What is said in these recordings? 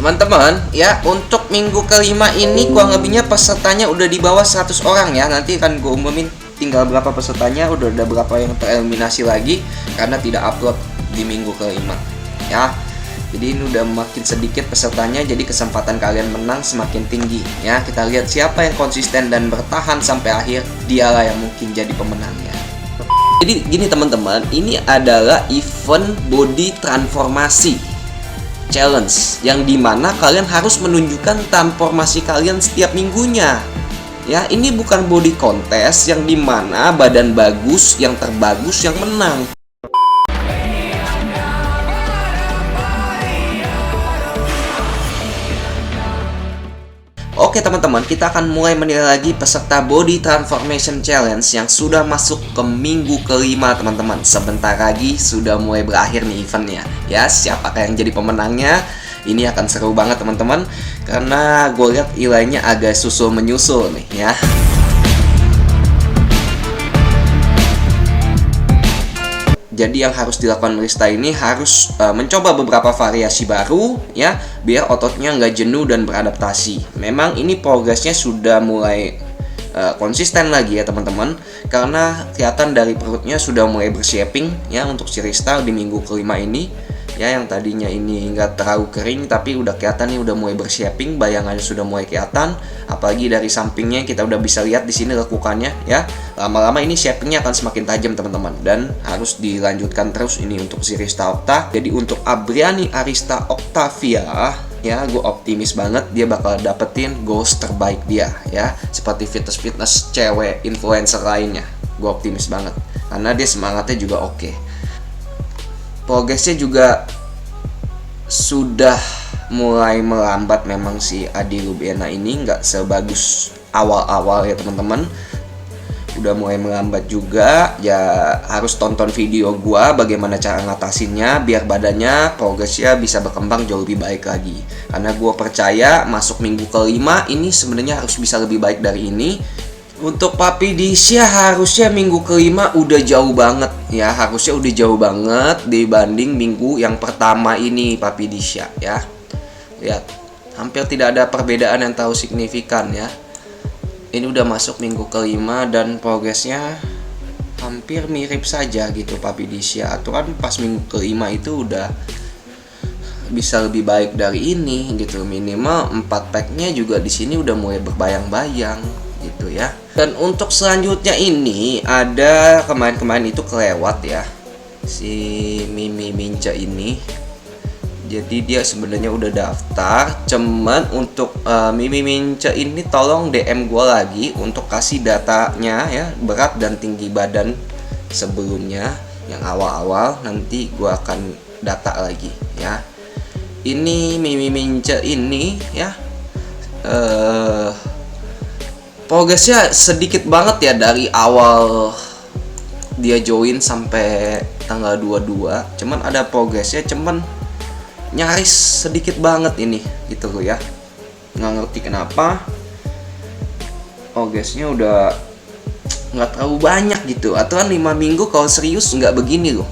Teman-teman, ya untuk minggu kelima ini kurang lebihnya pesertanya udah di bawah 100 orang ya. Nanti akan gue umumin tinggal berapa pesertanya, udah ada berapa yang tereliminasi lagi karena tidak upload di minggu kelima ya. Jadi ini udah makin sedikit pesertanya, jadi kesempatan kalian menang semakin tinggi ya. Kita lihat siapa yang konsisten dan bertahan sampai akhir, dialah yang mungkin jadi pemenangnya. Jadi gini teman-teman, ini adalah event body transformasi challenge yang dimana kalian harus menunjukkan transformasi kalian setiap minggunya ya. Ini bukan body contest yang dimana badan bagus yang terbagus yang menang. Oke teman-teman, kita akan mulai menilai lagi peserta Body Transformation Challenge yang sudah masuk ke minggu kelima teman-teman. Sebentar lagi sudah mulai berakhir nih eventnya ya. Siapakah yang jadi pemenangnya? Ini akan seru banget teman-teman, karena gue lihat nilainya agak susul menyusul nih ya. Jadi yang harus dilakukan Melista ini harus mencoba beberapa variasi baru ya, biar ototnya nggak jenuh dan beradaptasi. Memang ini progresnya sudah mulai konsisten lagi ya teman-teman, karena kelihatan dari perutnya sudah mulai bershaping ya untuk si Rista di minggu kelima ini ya. Yang tadinya ini nggak terlalu kering tapi udah kelihatan nih udah mulai bershaping, bayangannya sudah mulai kelihatan. Apalagi dari sampingnya kita udah bisa lihat di sini lekukannya ya. Lama-lama ini shapingnya akan semakin tajam teman-teman, dan harus dilanjutkan terus ini untuk si Rista Okta. Jadi untuk Abriani Arista Octavia ya, gue optimis banget dia bakal dapetin goals terbaik dia ya, seperti fitness cewek influencer lainnya. Gue optimis banget karena dia semangatnya juga oke. Progresnya juga sudah mulai melambat memang si Adi Rubiana ini, nggak sebagus awal-awal ya teman-teman. Udah mulai melambat juga ya, harus tonton video gua bagaimana cara ngatasinnya biar badannya progresnya bisa berkembang jauh lebih baik lagi. Karena gua percaya masuk minggu kelima ini sebenarnya harus bisa lebih baik dari ini. Untuk Papi Disha harusnya minggu kelima udah jauh banget ya, harusnya udah jauh banget dibanding minggu yang pertama ini Papi Disha ya. Lihat, hampir tidak ada perbedaan yang terlalu signifikan ya. Ini udah masuk minggu kelima dan progresnya hampir mirip saja gitu Papi Disha. Aturan pas minggu kelima itu udah bisa lebih baik dari ini gitu. Minimal 4 packnya juga di sini udah mulai berbayang-bayang gitu ya. Dan untuk selanjutnya ini ada kemarin-kemarin itu kelewat ya, si Mimi Minca ini. Jadi dia sebenarnya udah daftar, cuman untuk Mimi Minca ini tolong DM gue lagi untuk kasih datanya ya, berat dan tinggi badan sebelumnya yang awal-awal, nanti gue akan data lagi ya. Ini Mimi Minca ini ya, progresnya sedikit banget ya dari awal dia join sampai tanggal 22. Cuman ada progresnya, cuman nyaris sedikit banget ini gitu loh ya. Nggak ngerti kenapa progresnya udah nggak terlalu banyak gitu. Aturan 5 minggu kalau serius nggak begini loh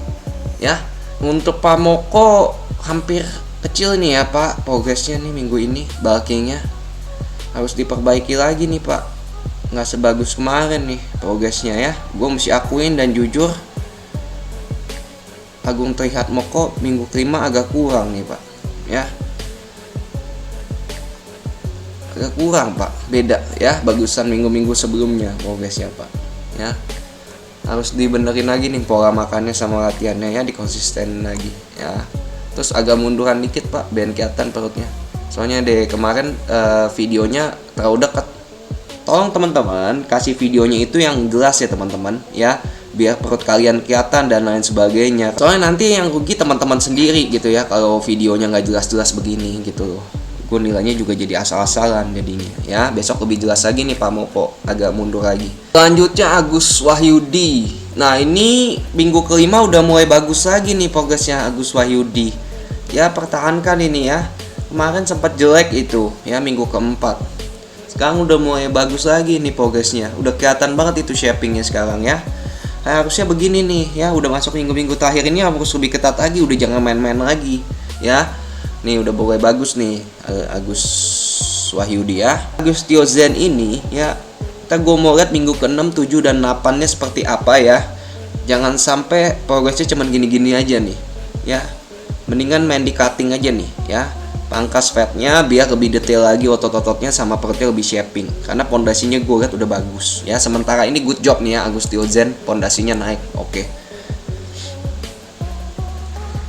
ya. Untuk Pamoko hampir kecil nih ya Pak progresnya nih minggu ini. Bulkingnya harus diperbaiki lagi nih Pak, nggak sebagus kemarin nih progresnya ya. Gue mesti akuin dan jujur, Agung Trihatmoko minggu kelima agak kurang nih Pak ya, agak kurang Pak, beda ya bagusan minggu-minggu sebelumnya progresnya Pak ya. Harus dibenerin lagi nih pola makannya sama latihannya ya, dikonsisten lagi ya. Terus agak munduran dikit Pak, biar kelihatan perutnya. Soalnya deh kemarin videonya terlalu dekat. Tolong teman-teman kasih videonya itu yang jelas ya teman-teman ya, biar perut kalian kelihatan dan lain sebagainya. Soalnya nanti yang rugi teman-teman sendiri gitu ya kalau videonya nggak jelas-jelas begini gitu loh. Gue nilainya juga jadi asal-asalan jadinya ya. Besok lebih jelas lagi nih Pak Moko, agak mundur lagi. Selanjutnya Agus Wahyudi. Nah ini minggu kelima udah mulai bagus lagi nih progresnya Agus Wahyudi ya. Pertahankan ini ya, kemarin sempat jelek itu ya minggu keempat. Sekarang udah mulai bagus lagi nih progresnya. Udah kelihatan banget itu shapingnya sekarang ya. Harusnya begini nih ya, udah masuk minggu-minggu terakhir ini harus lebih ketat lagi, udah jangan main-main lagi ya. Nih udah mulai bagus nih Agus Wahyudi ya. Agustiozen ini ya, kita gue mau lihat minggu ke-6, 7 dan 8-nya seperti apa ya. Jangan sampai progresnya cuman gini-gini aja nih ya. Mendingan main di cutting aja nih ya. Pangkas fatnya biar lebih detail lagi otot-ototnya sama perutnya lebih shaping. Karena pondasinya gue lihat udah bagus ya. Sementara ini good job nih ya Agustiozen, pondasinya naik. Oke.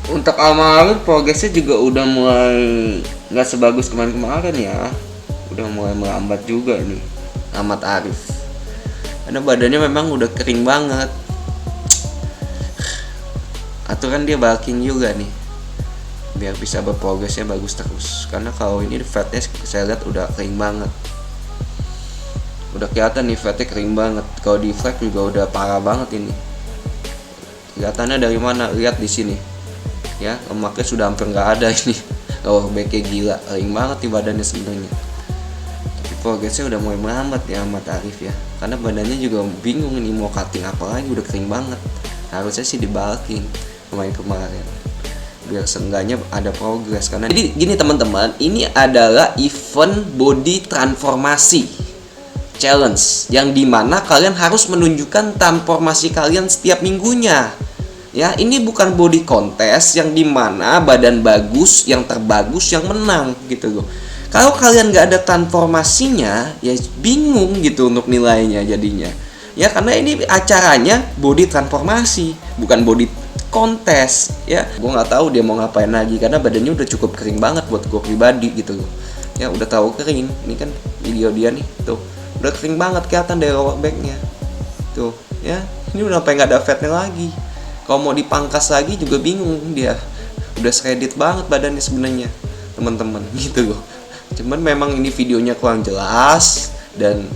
Untuk Almarhum progresnya juga udah mulai nggak sebagus kemarin-kemarin ya. Udah mulai melambat juga nih Ahmad Arif. Karena badannya memang udah kering banget. Aturan dia bulking juga nih biar bisa berprogresnya bagus terus. Karena kalau ini fatnya saya lihat udah kering banget. Udah kelihatan nih fatnya kering banget. Kalau di flex juga udah parah banget ini. Kelihatannya dari mana? Lihat di sini. Ya, lemaknya sudah hampir nggak ada ini. Lower backnya gila, kering banget di badannya sebenarnya. Tapi progresnya udah mulai melambat ya Ahmad Arif ya. Karena badannya juga bingung ini mau cutting apa lagi, udah kering banget. Harusnya sih di bulking kemarin. Biar seenggaknya ada progres. Karena jadi gini teman-teman, ini adalah event body transformasi challenge yang dimana kalian harus menunjukkan transformasi kalian setiap minggunya. Ya, ini bukan body contest yang dimana badan bagus, yang terbagus yang menang gitu loh. Kalau kalian nggak ada transformasinya, ya bingung gitu untuk nilainya jadinya. Ya, karena ini acaranya body transformasi, bukan body contest. Ya, gue nggak tahu dia mau ngapain lagi karena badannya udah cukup kering banget buat gue pribadi gitu loh. Ya, udah tahu kering. Ini kan video dia nih, tuh udah kering banget kelihatan dari lower backnya. Tuh, ya ini udah sampai nggak ada fatnya lagi. Kalau mau dipangkas lagi juga bingung dia. Udah shredded banget badannya sebenarnya, teman-teman gitu loh. Cuman memang ini videonya kurang jelas dan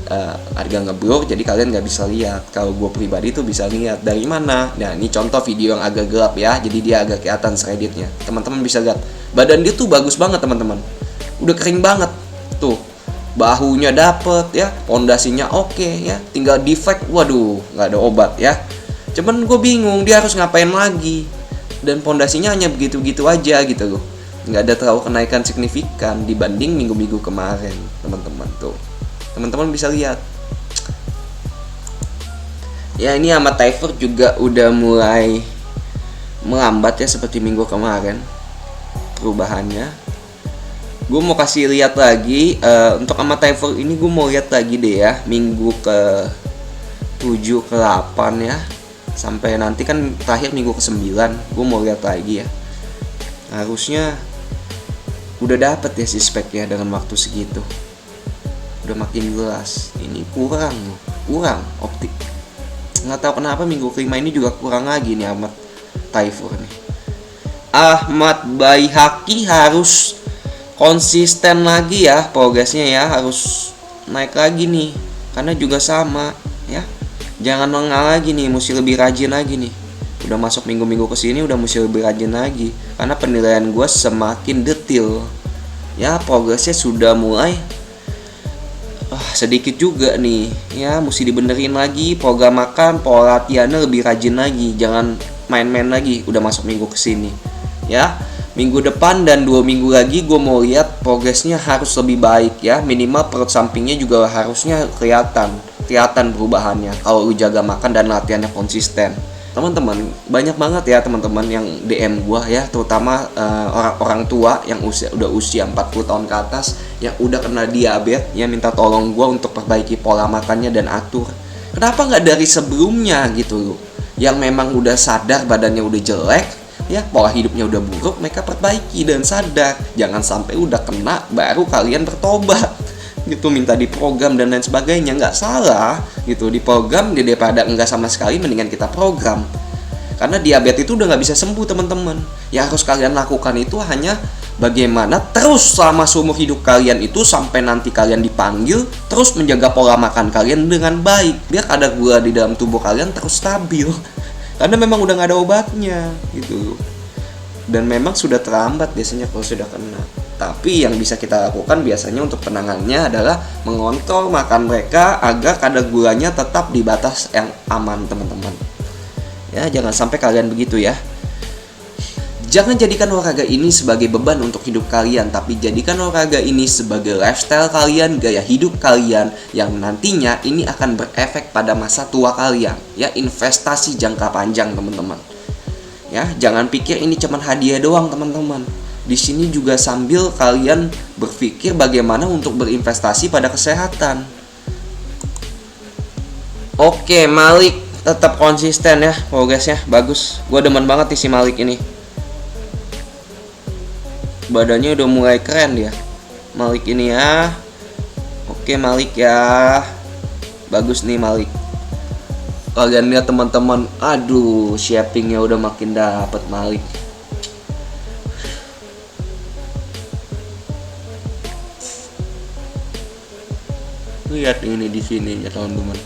agak ngeblur, jadi kalian nggak bisa lihat. Kalau gue pribadi tuh bisa lihat dari mana. Nah, ini contoh video yang agak gelap ya, jadi dia agak kelihatan shreddednya. Teman-teman bisa lihat. Badan dia tuh bagus banget teman-teman. Udah kering banget tuh. Bahunya dapet ya, pondasinya oke ya. Tinggal defect, waduh, nggak ada obat ya. Cuman gue bingung dia harus ngapain lagi. Dan pondasinya hanya begitu-begitu aja gitu loh. Nggak ada terlalu kenaikan signifikan dibanding minggu-minggu kemarin, teman-teman tuh. Teman-teman bisa lihat. Ya, ini Ahmad Taifer juga udah mulai melambat ya seperti minggu kemarin perubahannya. Gue mau kasih lihat lagi untuk Ahmad Taifer ini, gue mau lihat lagi deh ya minggu ke 7 ke 8 ya. Sampai nanti kan terakhir minggu ke-9 gue mau lihat lagi ya. Harusnya udah dapet ya si spek ya dengan waktu segitu. Udah makin jelas. Ini kurang optik. Nggak tahu kenapa minggu kelima ini juga kurang lagi nih Ahmad Taifer nih. Ahmad Baihaqi harus konsisten lagi ya progresnya ya, harus naik lagi nih. Karena juga sama ya. Jangan lengah lagi nih, mesti lebih rajin lagi nih. Udah masuk minggu-minggu kesini udah mesti lebih rajin lagi. Karena penilaian gue semakin detail. Ya, progresnya sudah mulai sedikit juga nih. Ya, mesti dibenerin lagi program makan, pola latihannya lebih rajin lagi. Jangan main-main lagi, udah masuk minggu kesini. Ya, minggu depan dan 2 minggu lagi gue mau lihat progresnya harus lebih baik ya. Minimal perut sampingnya juga harusnya kelihatan perubahannya kalau lu jaga makan dan latihannya konsisten. Teman-teman, banyak banget ya teman-teman yang DM gua ya, terutama orang tua yang udah usia 40 tahun ke atas yang udah kena diabetes ya, minta tolong gua untuk perbaiki pola makannya dan atur. Kenapa nggak dari sebelumnya gitu loh? Yang memang udah sadar badannya udah jelek ya, pola hidupnya udah buruk, mereka perbaiki dan sadar. Jangan sampai udah kena baru kalian bertobat gitu, minta diprogram dan lain sebagainya. Nggak salah gitu diprogram, daripada enggak sama sekali mendingan kita program. Karena diabetes itu udah nggak bisa sembuh teman-teman. Yang harus kalian lakukan itu hanya bagaimana terus selama seumur hidup kalian itu sampai nanti kalian dipanggil, terus menjaga pola makan kalian dengan baik biar kadar gula di dalam tubuh kalian terus stabil. Karena memang udah nggak ada obatnya gitu. Dan memang sudah terlambat biasanya kalau sudah kena. Tapi yang bisa kita lakukan biasanya untuk penanganannya adalah mengontrol makan mereka agar kadar gulanya tetap di batas yang aman teman-teman. Ya, jangan sampai kalian begitu ya. Jangan jadikan olahraga ini sebagai beban untuk hidup kalian, tapi jadikan olahraga ini sebagai lifestyle kalian, gaya hidup kalian yang nantinya ini akan berefek pada masa tua kalian. Ya, investasi jangka panjang, teman-teman. Ya, jangan pikir ini cuma hadiah doang, teman-teman. Di sini juga sambil kalian berpikir bagaimana untuk berinvestasi pada kesehatan. Oke, Malik tetap konsisten ya, progresnya bagus. Gue demen banget nih si Malik ini. Badannya udah mulai keren dia, Malik ini ya. Oke Malik ya, bagus nih Malik. Kalian lihat teman-teman, aduh shapingnya udah makin dapet Malik. Lihat ini di sini ya teman-teman,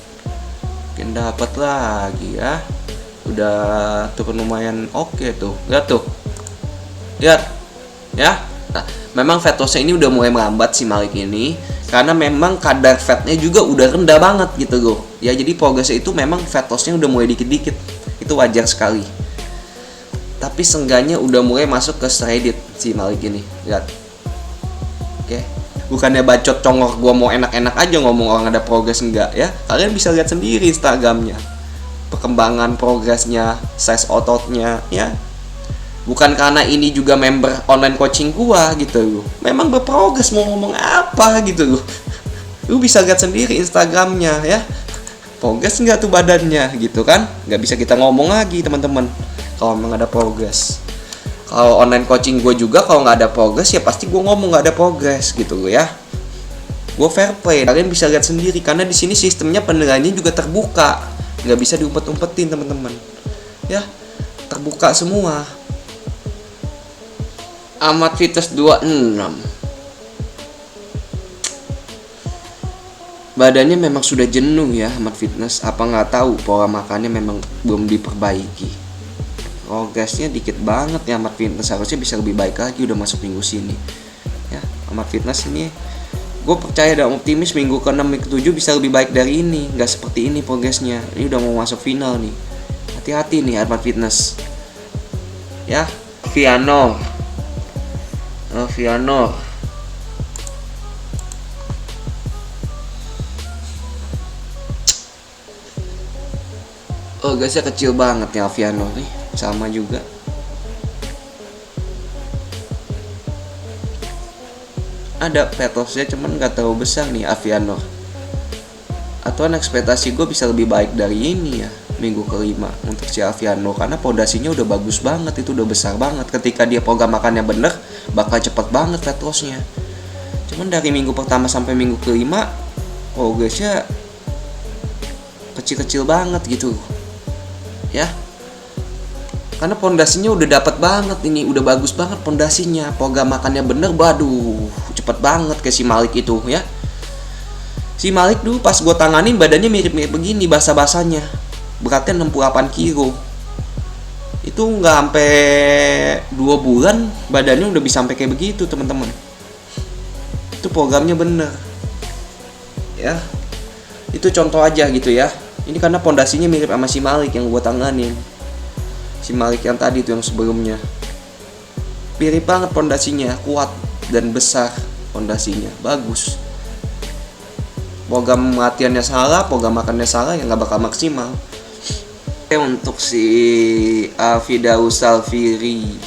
makin dapat lagi ya. Udah turun lumayan oke tuh, lihat tuh, lihat. Ya, nah, memang fat loss-nya ini udah mulai melambat si Malik ini, karena memang kadar fatnya juga udah rendah banget gitu loh. Ya, jadi progresnya itu memang fat loss-nya udah mulai dikit-dikit. Itu wajar sekali. Tapi seenggaknya udah mulai masuk ke shredded si Malik ini. Lihat. Oke. Bukannya bacot congok gua mau enak-enak aja ngomong orang ada progres, enggak ya. Kalian bisa lihat sendiri Instagramnya. Perkembangan progresnya, size ototnya ya. Bukan karena ini juga member online coaching gua gitu loh. Memang berprogres, mau ngomong apa gitu loh. Lu bisa lihat sendiri Instagramnya ya. Progres nggak tuh badannya gitu kan. Nggak bisa kita ngomong lagi teman-teman kalau memang ada progres. Kalau online coaching gua juga kalau nggak ada progres ya pasti gua ngomong nggak ada progres gitu loh ya. Gua fair play. Kalian bisa lihat sendiri karena di sini sistemnya penilaiannya juga terbuka. Nggak bisa diumpet-umpetin teman-teman. Ya, terbuka semua. Ahmad Fitness 26. Badannya memang sudah jenuh ya Ahmad Fitness. Apa nggak tahu pola makannya memang belum diperbaiki. Progresnya dikit banget ya Ahmad Fitness. Harusnya bisa lebih baik lagi, udah masuk minggu sini. Ya, Ahmad Fitness ini gue percaya dan optimis minggu ke-6 minggu ke-7 bisa lebih baik dari ini. Nggak seperti ini progresnya. Ini udah mau masuk final nih. Hati-hati nih Ahmad Fitness. Ya, Vianor. Oh gasnya kecil banget ya Aviano nih. Sama juga. Ada petosnya cuman gak terlalu besar nih Aviano. Atau ekspektasi gue bisa lebih baik dari ini ya minggu ke-5 untuk si Aviano, karena pondasinya udah bagus banget, itu udah besar banget. Ketika dia program makannya bener bakal cepet banget fat loss-nya. Cuman dari minggu pertama sampai minggu ke-5 progresnya kecil-kecil banget gitu ya, karena pondasinya udah dapat banget ini, udah bagus banget pondasinya. Program makannya bener, waduh cepet banget ke si Malik itu ya. Si Malik dulu pas gue tanganin badannya mirip-mirip begini, basah-basahnya. Beratnya 68 kilo. Itu nggak sampai 2 bulan badannya udah bisa sampai kayak begitu teman-teman. Itu programnya bener ya. Itu contoh aja gitu ya. Ini karena pondasinya mirip sama si Malik yang gue tanganin. Si Malik yang tadi tuh yang sebelumnya. Mirip banget pondasinya, kuat dan besar pondasinya, bagus. Program latihannya salah, program makannya salah, ya nggak bakal maksimal. Untuk si Alfidaus Salfiri,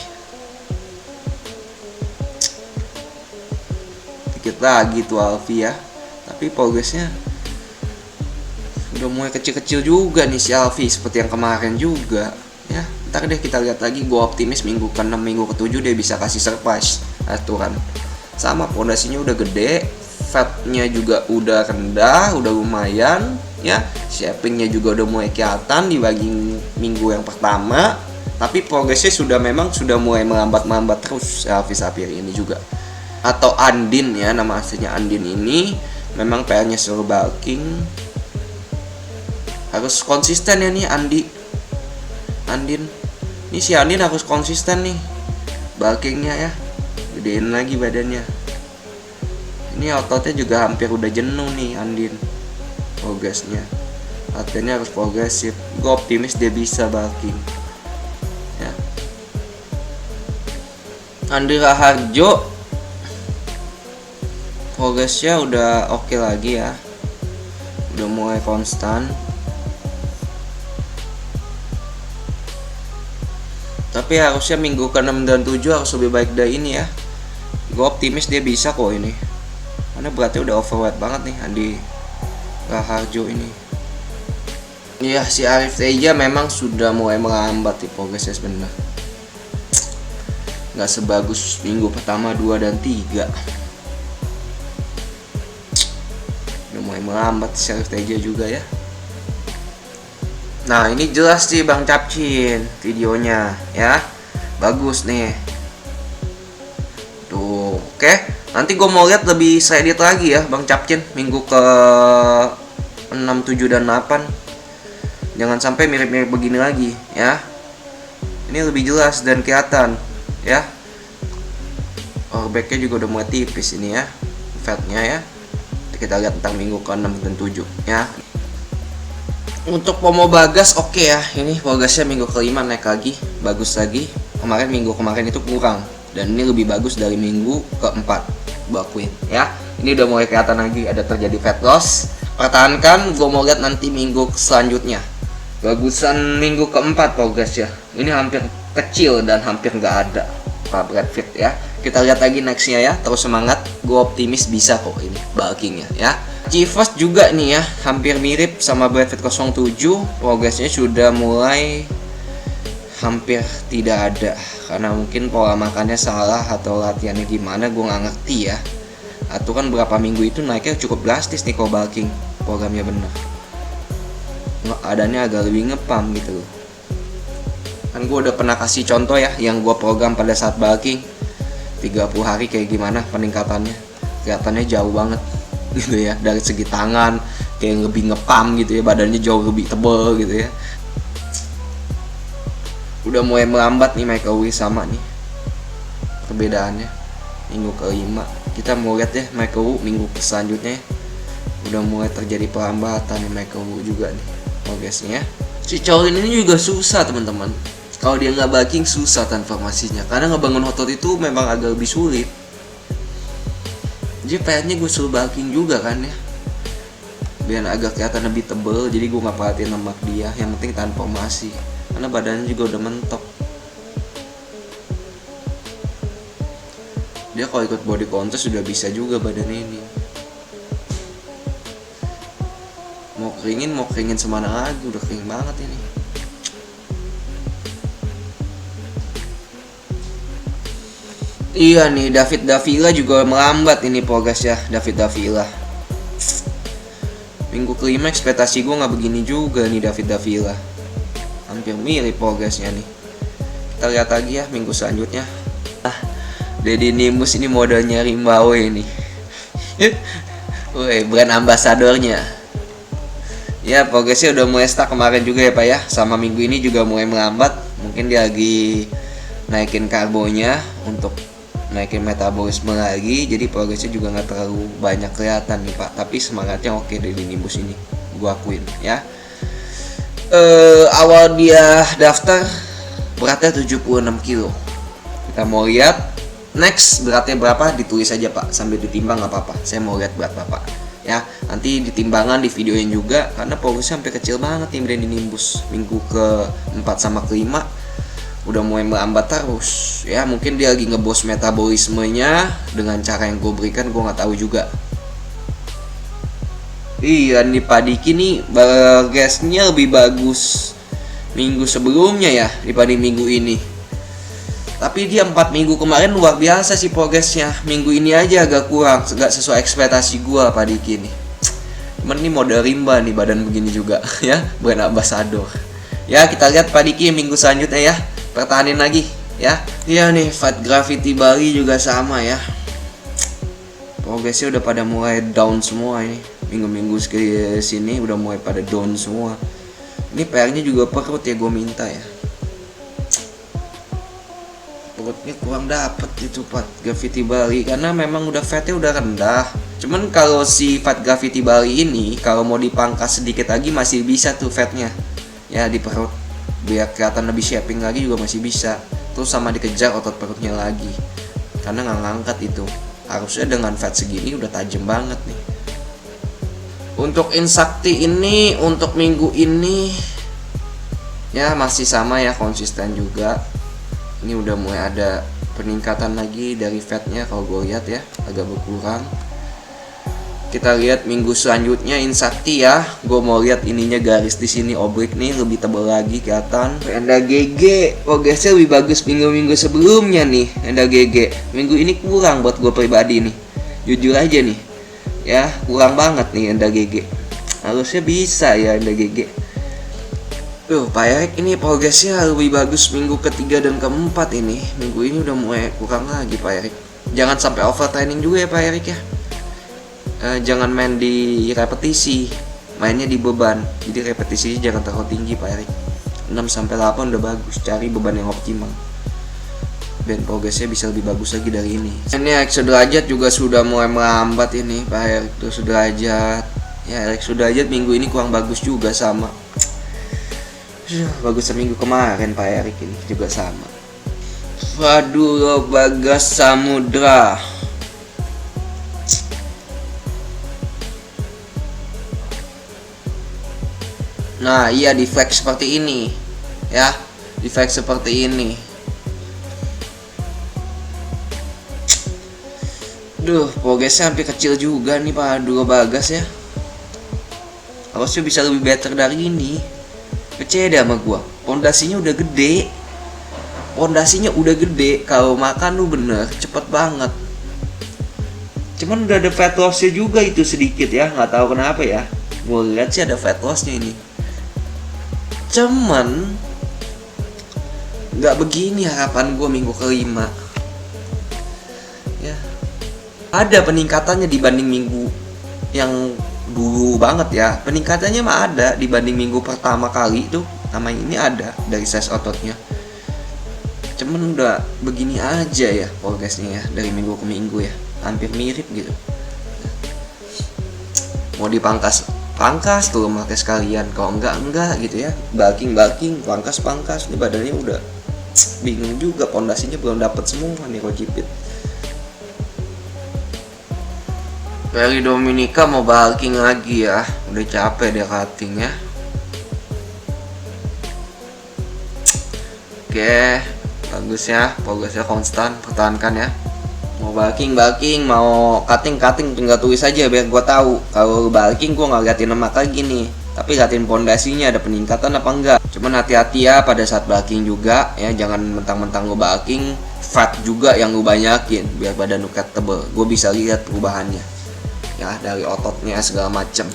dikit lagi tuh Alfi ya, tapi progresnya udah mulai kecil-kecil juga nih si Alfi, seperti yang kemarin juga ya. Ntar deh kita lihat lagi, gue optimis minggu ke-6 minggu ke-7 dia bisa kasih surprise aturan. Sama pondasinya udah gede, fatnya juga udah rendah, udah lumayan ya, shapingnya juga udah mulai kelihatan di minggu yang pertama. Tapi progresnya sudah mulai melambat terus Alfi Sapiri ini juga. Atau Andin ya, nama aslinya Andin ini. Memang PR-nya suruh bulking. Harus konsisten ya nih Andin. Ini si Andin harus konsisten nih bulkingnya ya, gedein lagi badannya. Ini ototnya juga hampir udah jenuh nih Andin. Progresnya, latihannya harus progresif. Gue optimis dia bisa bulking ya. Andi Raharjo progresnya udah oke lagi ya, udah mulai konstan. Tapi harusnya minggu ke-6 dan 7 harus lebih baik dari ini ya. Gue optimis dia bisa kok ini, karena beratnya udah overweight banget nih Andi Raharjo ini. Iya, si Arif Teja memang sudah mulai melambat di progresnya sebenarnya. Nggak sebagus minggu pertama 2 dan 3. Udah mulai melambat si Arif Teja juga ya. Nah ini jelas sih Bang Capcin videonya ya, bagus nih tuh. Oke, nanti gue mau lihat lebih saya edit lagi ya Bang Capcin minggu ke 6, 7, dan 8. Jangan sampai mirip-mirip begini lagi ya. Ini lebih jelas dan kelihatan ya. Backnya juga udah mulai tipis ini ya, fatnya ya. Kita lihat tentang minggu ke 6 dan 7 ya. Untuk Pomo Bagas oke ya, ini Bagasnya minggu ke-5 naik lagi, bagus lagi. Minggu kemarin itu kurang, dan ini lebih bagus dari minggu ke-4, bakuin ya. Ini udah mulai kelihatan lagi ada terjadi fat loss. Pertahankan, gue mau lihat nanti minggu selanjutnya. Bagusan minggu ke-4 Bagas ya, ini hampir kecil dan hampir nggak ada Pak Brad Fit ya. Kita lihat lagi nextnya ya, terus semangat. Gue optimis bisa kok ini bulkingnya ya. Chivas juga nih ya, hampir mirip sama Bradford 07. Progresnya sudah mulai hampir tidak ada, karena mungkin pola makannya salah atau latihannya gimana, gue nggak ngerti ya. Atau kan berapa minggu itu naiknya cukup drastis nih kalau bulking programnya bener. Adanya agak lebih ngepam gitu loh. Kan gue udah pernah kasih contoh ya, yang gue program pada saat bulking 30 hari kayak gimana peningkatannya. Kelihatannya jauh banget gitu ya, dari segi tangan kayak lebih ngepam gitu ya, badannya jauh lebih tebal gitu ya. Udah mulai melambat nih Michael Wu sama nih perbedaannya minggu ke-5. Kita mau lihat ya Michael Wu minggu selanjutnya ya. Udah mulai terjadi pelambatan nih Michael Wu juga nih progresnya. Si Colin ini juga susah teman-teman, kalau dia nggak bulking susah transformasinya, karena ngebangun otot itu memang agak lebih sulit. Jadi PR-nya gue suruh bulking juga kan ya, biar agak kelihatan lebih tebel. Jadi gue nggak perhatiin lemak dia, yang penting transformasi, karena badannya juga udah mentok. Dia kalau ikut body contest sudah bisa juga badannya ini. Mau keringin semana lagi, udah kering banget ini. Iya nih, David Davila juga melambat ini progres ya, David Davila. Minggu ke-5 ekspektasi gue nggak begini juga nih David Davila. Hampir mirip progresnya nih. Kita lihat lagi ya minggu selanjutnya. Deddy Nimbus ini modalnya Rimbawe ini. Woi, brand ambasadornya. Ya progresnya udah mulai stuck kemarin juga ya Pak ya. Sama minggu ini juga mulai melambat. Mungkin dia lagi naikin karbonya untuk naikin metabolisme lagi, jadi progresnya juga nggak terlalu banyak kelihatan nih Pak. Tapi semangatnya oke dari Nimbus ini, gua akuin ya. Awal dia daftar beratnya 76 kilo. Kita mau lihat next beratnya berapa, ditulis aja Pak, sambil ditimbang nggak apa-apa. Saya mau lihat berat Bapak ya. Nanti ditimbangan di videoin juga, karena progresnya sampai kecil banget nih brand Nimbus. Minggu ke-4 sama ke-5 udah mulai melambat terus ya. Mungkin dia lagi ngebos metabolismenya dengan cara yang gue berikan, gue nggak tahu juga. Iya nih Pak Diki nih progresnya lebih bagus minggu sebelumnya ya dibanding minggu ini. Tapi dia 4 minggu kemarin luar biasa sih progresnya. Minggu ini aja agak kurang, gak sesuai ekspektasi gue Pak Diki nih. Cuman ini model rimba nih badan begini juga ya, brand ambassador. Ya kita lihat Pak Diki minggu selanjutnya ya. Pertahanin lagi ya. Iya nih Fat Gravity Bali juga sama ya. Progresnya udah pada mulai down semua ini. Minggu-minggu sini udah mulai pada down semua. Ini PR-nya juga perut ya, gue minta ya. Perutnya kurang dapet itu Fat Gravity Bali, karena memang udah fatnya udah rendah. Cuman kalau si Fat Gravity Bali ini kalau mau dipangkas sedikit lagi masih bisa tuh fatnya ya di perut, biar kelihatan lebih shaping lagi juga masih bisa. Terus sama dikejar otot perutnya lagi. karena nggak ngangkat itu. Harusnya dengan fat segini udah tajam banget nih. Untuk Insakti ini untuk minggu ini ya masih sama ya, konsisten juga. Ini udah mulai ada peningkatan lagi dari fatnya kalau gue lihat ya, agak berkurang. Kita lihat minggu selanjutnya Insakti ya. Gue mau lihat ininya garis di sini oblik nih lebih tebal lagi kelihatan. Enda GG progresnya lebih bagus minggu-minggu sebelumnya nih. Enda GG minggu ini kurang buat gue pribadi nih. Jujur aja nih. Ya, kurang banget nih Enda GG. Harusnya bisa ya Enda GG. Pak Erik ini progresnya lebih bagus minggu ketiga dan keempat ini. Minggu ini udah mulai kurang lagi Pak Erik. Jangan sampai overtraining juga ya Pak Erik ya. Jangan main di repetisi, mainnya di beban. Jadi repetisinya jangan terlalu tinggi Pak Erik. 6-8 udah bagus, cari beban yang optimal. Dan progresnya bisa lebih bagus lagi dari ini. Ini Erik Sudrajat juga sudah mulai melambat ini Pak Erik tuh Sudrajat. Ya Erik Sudrajat minggu ini kurang bagus juga sama. Bagus seminggu kemarin Pak Erik ini juga sama. Waduh, Bagas Samudra. Nah iya, di flex seperti ini ya, di flex seperti ini. Progresnya hampir kecil juga nih Pak Dua Bagas ya. Harusnya bisa lebih better dari ini. Percaya deh sama gua, pondasinya udah gede. Pondasinya udah gede, kalau makan lu bener cepet banget. Cuman udah ada fat lossnya juga itu sedikit ya, nggak tahu kenapa ya. Gua lihat sih ada fat lossnya ini. Cuman nggak begini harapan gue minggu kelima ya. Ada peningkatannya dibanding minggu yang dulu banget ya. Peningkatannya mah ada dibanding minggu pertama kali tuh. Nama ini ada dari size ototnya. Cuman udah begini aja ya progresnya ya, dari minggu ke minggu ya. Hampir mirip gitu. Mau dipangkas tuh pakai sekalian, kalau enggak gitu ya. Bulking pangkas ini badannya udah bingung juga, pondasinya belum dapat semua nih kalau jepit. Ferry Dominika mau bulking lagi ya, udah capek dia cutting ya. Oke, bagus ya, progresnya konstan, pertahankan ya. Mau bulking, mau cutting tinggal tulis aja biar gue tahu. Kalau bulking gue nggak liatin lemak lagi nih, tapi liatin pondasinya ada peningkatan apa enggak. Cuman hati-hati ya pada saat bulking juga ya, jangan mentang-mentang gue bulking fat juga yang gue banyakin biar badan lu tebel. Gue bisa lihat perubahannya ya dari ototnya segala macem.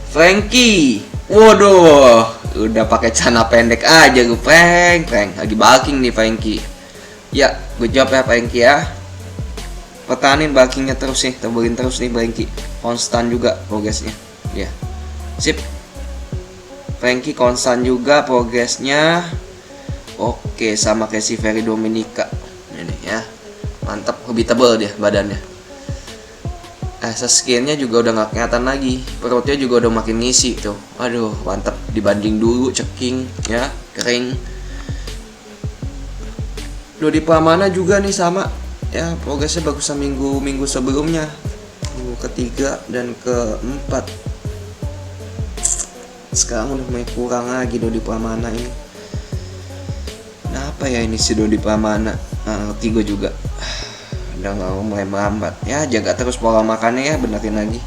Frankie, waduh, udah pakai celana pendek aja gue Frank lagi bulking nih Frankie. Ya, gue jawab ya Frankie ya. Pertahanin bulkingnya terus nih, tebelin terus nih Frankie. Konstan juga progresnya. Ya. Sip. Frankie konstan juga progresnya. Oke, sama kayak si Ferry Dominika. Ini ya. Mantap, lebih tebel dia badannya. Skinnya juga udah gak kelihatan lagi. Perutnya juga udah makin ngisi tuh. Aduh, mantap dibanding dulu ceking ya, kering. Dodi Pramana juga nih sama. Ya, progresnya bagus sama minggu sebelumnya, minggu ketiga dan keempat. Sekarang udah mulai kurang lagi Dodi Pramana ini. Kenapa ya ini si Dodi Pramana? Ngerti gue juga. Udah nggak mulai melambat. Ya, jaga terus pola makannya ya, benerin lagi.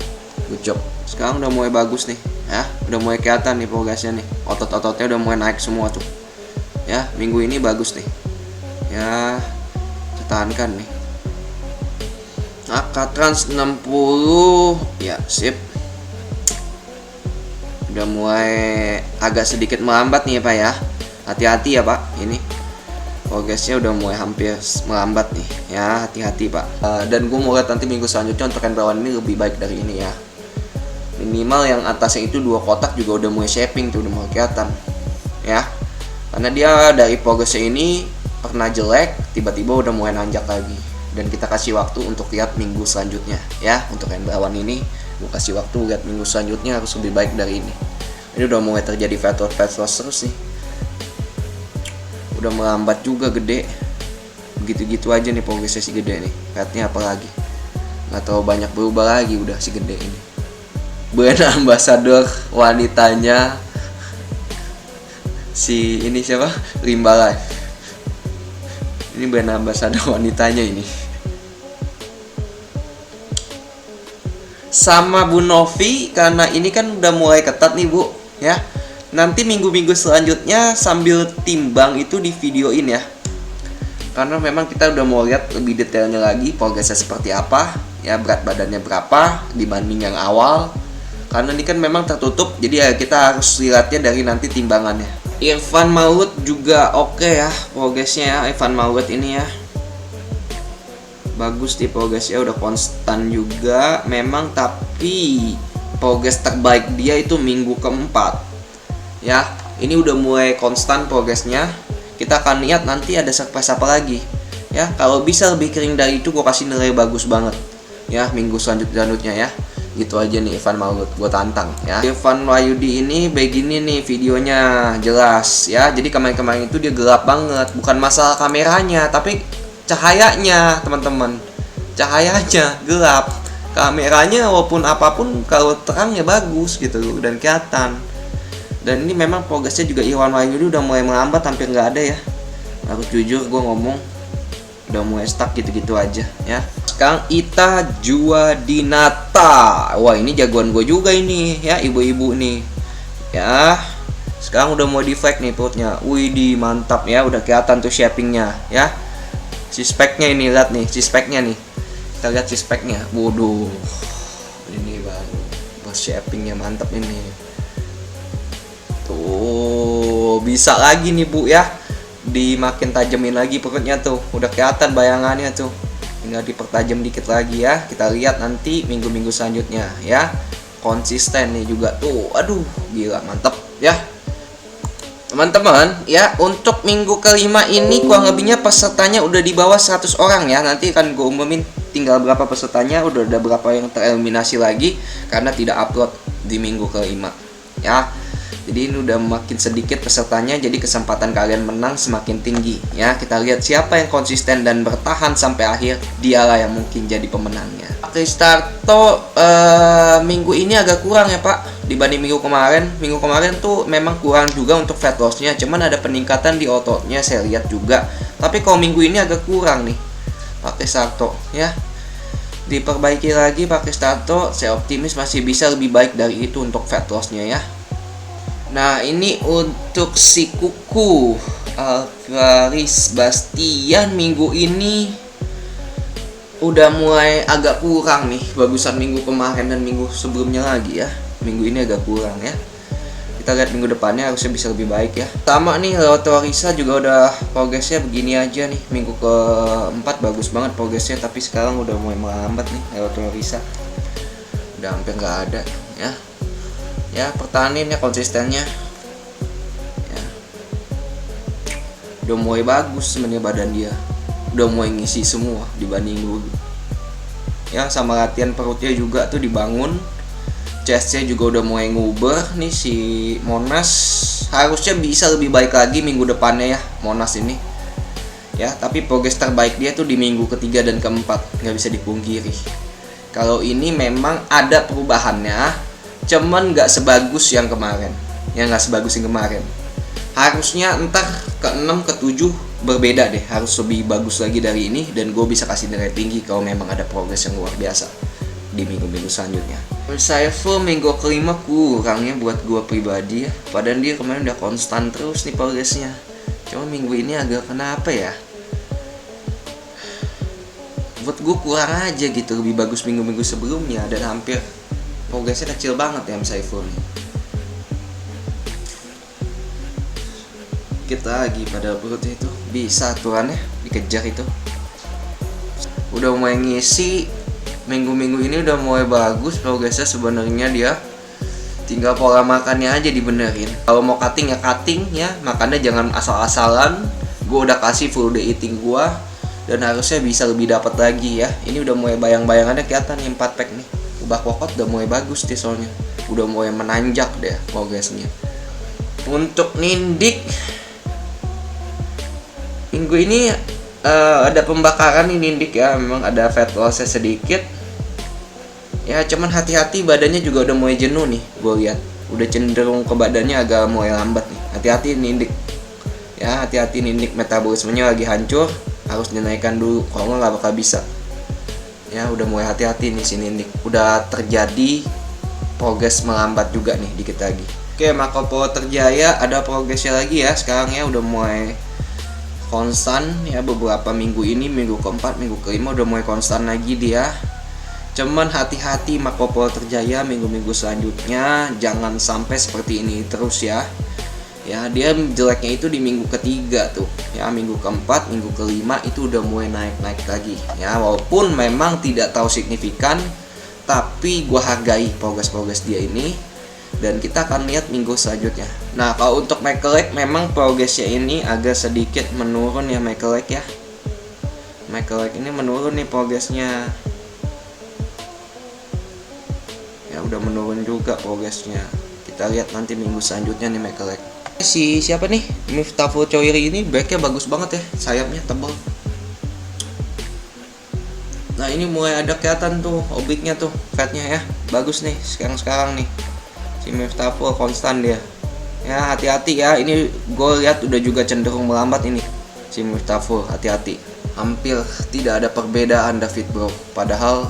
Good job. Sekarang udah mulai bagus nih. Ya, udah mulai kelihatan nih progresnya nih. Otot-ototnya udah mulai naik semua tuh. Ya, minggu ini bagus nih. Ya, pertahankan nih. Trans 60 ya, sip. Udah mulai agak sedikit melambat nih ya Pak ya. Hati-hati ya Pak, ini progresnya udah mulai hampir melambat nih ya, hati-hati Pak. Dan gue mau lihat nanti minggu selanjutnya untuk bawaan ini lebih baik dari ini ya. Minimal yang atasnya itu 2 kotak juga udah mulai shaping tuh, udah mulai kelihatan ya. Karena dia dari progresnya ini pernah jelek, tiba-tiba udah mulai nanjak lagi. Dan kita kasih waktu untuk lihat minggu selanjutnya ya. Untuk bawaan ini gue kasih waktu lihat minggu selanjutnya harus lebih baik dari ini. Ini udah mulai terjadi fat loss terus nih. Udah melambat juga gede. begitu-gitu aja nih progresnya si gede nih. Fatnya apalagi nggak terlalu banyak berubah lagi udah si gede ini. Brand ambassador wanitanya si ini siapa? Rimba Life. Ini brand ambassador wanitanya ini. Sama Bu Novi, karena ini kan udah mulai ketat nih Bu ya. Nanti minggu-minggu selanjutnya sambil timbang itu di videoin ya. Karena memang kita udah mau lihat lebih detailnya lagi progresnya seperti apa, ya berat badannya berapa dibanding yang awal. Karena ini kan memang tertutup, jadi ya kita harus lihatnya dari nanti timbangannya. Irfan Maulud juga oke ya progresnya ya, Irfan Maulud ini ya. Bagus di progresnya, udah konstan juga memang, tapi progres terbaik dia itu minggu keempat ya. Ini udah mulai konstan progresnya. Kita akan lihat nanti ada surprise apa lagi ya. Kalau bisa lebih kering dari itu gue kasih nilai bagus banget ya minggu selanjutnya ya. Gitu aja nih Irfan Maulud, gue tantang ya. Irfan Wahyudi ini begini nih videonya jelas ya. Jadi kemarin-kemarin itu dia gelap banget, bukan masalah kameranya tapi cahayanya teman-teman. Cahayanya gelap, kameranya walaupun apapun kalau terang ya bagus gitu dan kelihatan. Dan ini memang progresnya juga Irfan Wahyudi udah mulai melambat, hampir nggak ada ya. Harus jujur gue ngomong, udah mulai stuck gitu-gitu aja ya. Sekarang Ita Juwadinata. Wah ini jagoan gue juga ini ya, ibu-ibu nih ya. Sekarang udah mau di-fake nih perutnya. Widih mantap ya, udah kelihatan tuh shapingnya ya. Six-packnya ini lihat nih, six-packnya nih. Kita lihat six-packnya. Waduh, ini baru shapingnya mantap ini. Tuh bisa lagi nih Bu ya, dimakin tajemin lagi perutnya tuh, udah kelihatan bayangannya tuh, tinggal dipertajam dikit lagi ya. Kita lihat nanti minggu-minggu selanjutnya ya. Konsisten nih juga tuh, aduh gila mantep ya teman-teman ya. Untuk minggu kelima ini kurang lebihnya pesertanya udah di bawah 100 orang ya. Nanti akan gue umumin tinggal berapa pesertanya, udah ada berapa yang tereliminasi lagi karena tidak upload di minggu kelima ya. Jadi ini udah makin sedikit pesertanya, jadi kesempatan kalian menang semakin tinggi ya. Kita lihat siapa yang konsisten dan bertahan sampai akhir, dialah yang mungkin jadi pemenangnya. Pak Kristarto minggu ini agak kurang ya Pak dibanding minggu kemarin. Minggu kemarin tuh memang kurang juga untuk fat loss-nya, cuman ada peningkatan di ototnya saya lihat juga. Tapi kalau minggu ini agak kurang nih Pak Kristarto ya. Diperbaiki lagi Pak Kristarto, saya optimis masih bisa lebih baik dari itu untuk fat loss-nya ya. Nah ini untuk si Kuku Alvaris Bastian minggu ini udah mulai agak kurang nih bagusan minggu kemarin dan minggu sebelumnya lagi ya. Minggu ini agak kurang ya. Kita lihat minggu depannya harusnya bisa lebih baik ya. Sama nih Leotorisa juga udah progresnya begini aja nih. Minggu keempat bagus banget progresnya, tapi sekarang udah mulai melambat nih Leotorisa. Udah hampir nggak ada ya. Ya pertahanin ya konsistennya ya. Udah mulai bagus sebenarnya badan dia, udah mulai ngisi semua dibanding dulu ya. Sama latihan perutnya juga tuh dibangun, chestnya juga udah mulai nguber nih si Monas. Harusnya bisa lebih baik lagi minggu depannya ya Monas ini ya. Tapi progres terbaik dia tuh di minggu ketiga dan keempat, nggak bisa dipungkiri. Kalau ini memang ada perubahannya, cuman nggak sebagus yang kemarin ya, nggak sebagus yang kemarin. Harusnya entar ke-6 ke-7 berbeda deh, harus lebih bagus lagi dari ini. Dan gue bisa kasih nilai tinggi kalau memang ada progres yang luar biasa di minggu-minggu selanjutnya. Saya full minggu kelima kurangnya buat gue pribadi ya, padahal dia kemarin udah konstan terus nih progresnya. Cuma minggu ini agak kenapa ya, buat gue kurang aja gitu, lebih bagus minggu-minggu sebelumnya. Dan hampir progresnya kecil banget ya Saiful nih. Kita lagi pada perutnya itu bisa aturannya dikejar itu. Udah mulai ngisi minggu-minggu ini, udah mulai bagus progresnya sebenarnya dia. Tinggal pola makannya aja dibenerin. Kalau mau cutting ya cutting ya, makannya jangan asal-asalan. Gue udah kasih full day eating gue, dan harusnya bisa lebih dapat lagi ya. Ini udah mulai bayang-bayangannya kelihatan nih 4 pack nih. Ubah kokot udah mulai bagus deh soalnya, udah mulai menanjak deh progresnya. Untuk Nindik minggu ini ada pembakaran ini Dik ya, memang ada fat loss sedikit. Ya cuman hati-hati, badannya juga udah mulai jenuh nih, gue lihat udah cenderung ke badannya agak mulai lambat nih. Hati-hati nih Dik. Ya hati-hati nih Dik, metabolismenya lagi hancur, harus dinaikkan dulu, kalau nggak bakal bisa. Ya udah mulai hati-hati nih sini Dik. Udah terjadi progres melambat juga nih dikit lagi. Oke, Mako Power Jaya ada progresnya lagi ya sekarang ya, udah mulai konstan ya beberapa minggu ini, minggu keempat, minggu kelima udah mulai konstan lagi dia. Cuman hati-hati Mako Power Jaya, minggu-minggu selanjutnya jangan sampai seperti ini terus ya. Ya dia jeleknya itu di minggu ketiga tuh ya, minggu keempat, minggu kelima itu udah mulai naik-naik lagi ya, walaupun memang tidak tahu signifikan, tapi gua hargai progres dia ini. Dan kita akan lihat minggu selanjutnya. Nah kalau untuk McLeod memang progresnya ini agak sedikit menurun ya McLeod ya. McLeod ini menurun nih progresnya. Ya udah menurun juga progresnya. Kita lihat nanti minggu selanjutnya nih McLeod. Si siapa nih? Miftahul Choiri ini backnya bagus banget ya, sayapnya tebal. Nah ini mulai ada kelihatan tuh obliquenya tuh, fatnya ya, bagus nih sekarang nih. Si Miftahul konstan dia. Ya hati-hati ya, ini gue lihat udah juga cenderung melambat ini si Miftahul, hati-hati. Hampir tidak ada perbedaan David Bro, padahal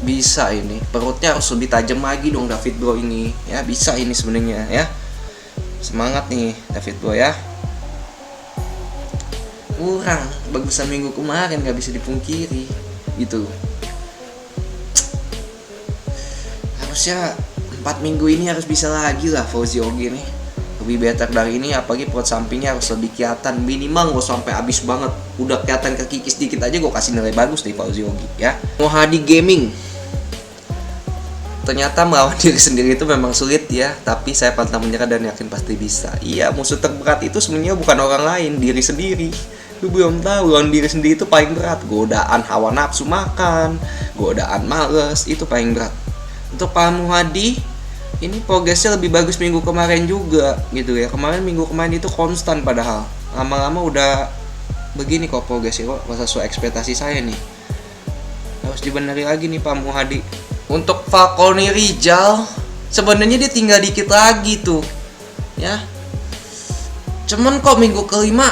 bisa ini, perutnya harus lebih tajam lagi dong David Bro ini. Ya bisa ini sebenarnya ya. Semangat nih David Bro ya. Kurang bagusan minggu kemarin, gak bisa dipungkiri gitu. Harusnya 4 minggu ini harus bisa lagi lah Fauzi Ogi nih, lebih better dari ini, apalagi perut sampingnya harus lebih kelihatan, minimal gak sampai habis banget, udah kelihatan kekikis dikit aja gue kasih nilai bagus nih Fauzi Ogi ya. Mohadi Gaming ternyata melawan diri sendiri itu memang sulit ya, tapi saya pantang menyerah dan yakin pasti bisa. Iya, musuh terberat itu sebenarnya bukan orang lain, diri sendiri. Lu belum tahu, lawan diri sendiri itu paling berat. Godaan hawa nafsu makan, godaan males, itu paling berat. Untuk Pak Muhadi ini progresnya lebih bagus minggu kemarin juga gitu ya. Kemarin minggu kemarin itu konstan, padahal lama-lama udah begini kok progresnya, kok masa sesuai ekspektasi saya nih. Harus dibenerin lagi nih Pak Muhadi. Untuk Falconi Rijal sebenarnya dia tinggal dikit lagi tuh ya, cuman kok minggu kelima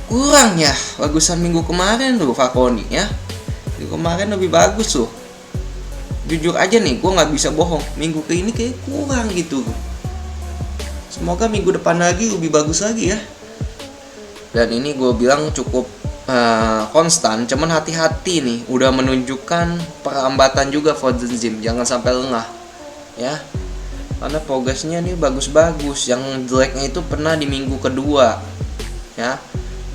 kurang ya bagusan minggu kemarin tuh Falconi ya. Minggu kemarin lebih bagus tuh, jujur aja nih gue nggak bisa bohong, minggu ke ini kayak kurang gitu. Semoga minggu depan lagi lebih bagus lagi ya. Dan ini gue bilang cukup konstan, cuman hati-hati nih, udah menunjukkan perlambatan juga Frozen Gym, jangan sampai lengah ya, karena progresnya nih bagus-bagus. Yang jeleknya itu pernah di minggu kedua ya.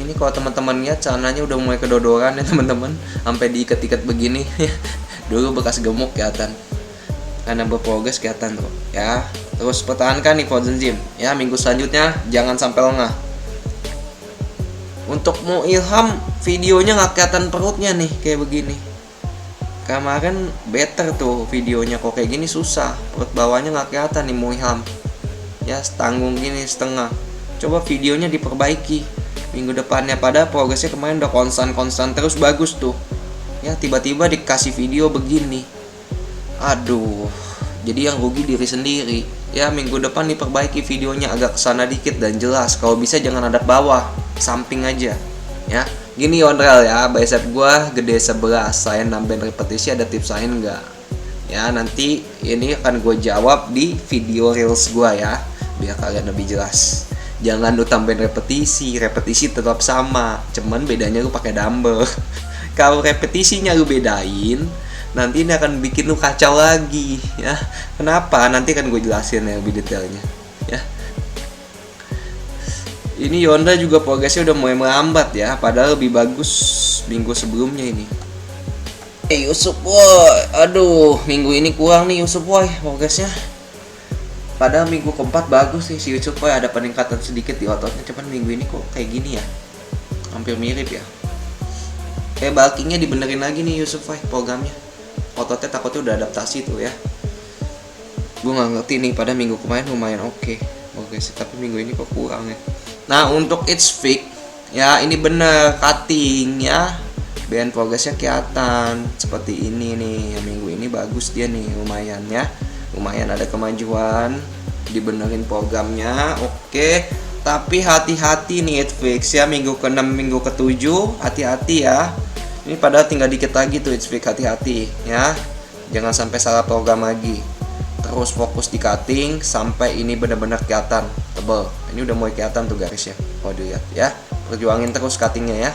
Ini kalau teman-teman lihat celananya udah mulai kedodoran ya teman-teman, sampai diikat-ikat begini. Dulu bekas gemuk kelihatan, karena berprogres kelihatan tuh ya. Terus pertahankan nih Frozen Gym ya, minggu selanjutnya jangan sampai lengah. Untuk Mu Ilham videonya nggak kelihatan perutnya nih kayak begini. Kemarin better tuh videonya, kok kayak gini susah, perut bawahnya nggak kelihatan nih Mu Ilham ya, setanggung gini setengah. Coba videonya diperbaiki minggu depannya, pada progresnya kemarin udah konstan terus bagus tuh ya, tiba-tiba dikasih video begini. Aduh, jadi yang rugi diri sendiri ya. Minggu depan diperbaiki videonya, agak kesana dikit dan jelas, kalau bisa jangan ada bawah, samping aja ya. Gini Onrel ya, bicep gua gede 11, saya nambahin repetisi, ada tips lain enggak ya? Nanti ini akan gue jawab di video reels gua ya, biar kalian lebih jelas. Jangan lu tambahin repetisi tetap sama, cuman bedanya lu pakai dumbbell. Kalau repetisinya lu bedain, nanti ini akan bikin lu kacau lagi ya. Kenapa? Nanti kan gue jelasin ya lebih detailnya ya. Ini Yonda juga progresnya udah mulai melambat ya, padahal lebih bagus minggu sebelumnya ini. Yusuf boy, aduh minggu ini kurang nih Yusuf boy progresnya. Padahal minggu keempat bagus nih si Yusuf boy, ada peningkatan sedikit di ototnya, cuman minggu ini kok kayak gini ya, hampir mirip ya. Kayak bulkingnya dibenerin lagi nih Yusuf boy programnya. Ototnya takutnya udah adaptasi tuh ya. Gue nggak ngerti nih, pada minggu kemarin lumayan oke progresnya, tapi minggu ini kok kurang ya. Nah untuk It's Fake Ya, ini bener cutting ya. Band progresnya kelihatan seperti ini nih. Ya, minggu ini bagus dia nih, lumayan ya. Lumayan ada kemajuan, dibenerin programnya. Oke. Tapi hati-hati nih Netflix ya, minggu ke-6, minggu ke-7, hati-hati ya. Ini padahal tinggal dikit lagi tuh Netflix, hati-hati ya. Jangan sampai salah program lagi. Terus fokus di cutting sampai ini benar-benar kelihatan tebel. Ini udah mulai kelihatan tuh garisnya. Oh dilihat ya. Perjuangin terus cuttingnya ya.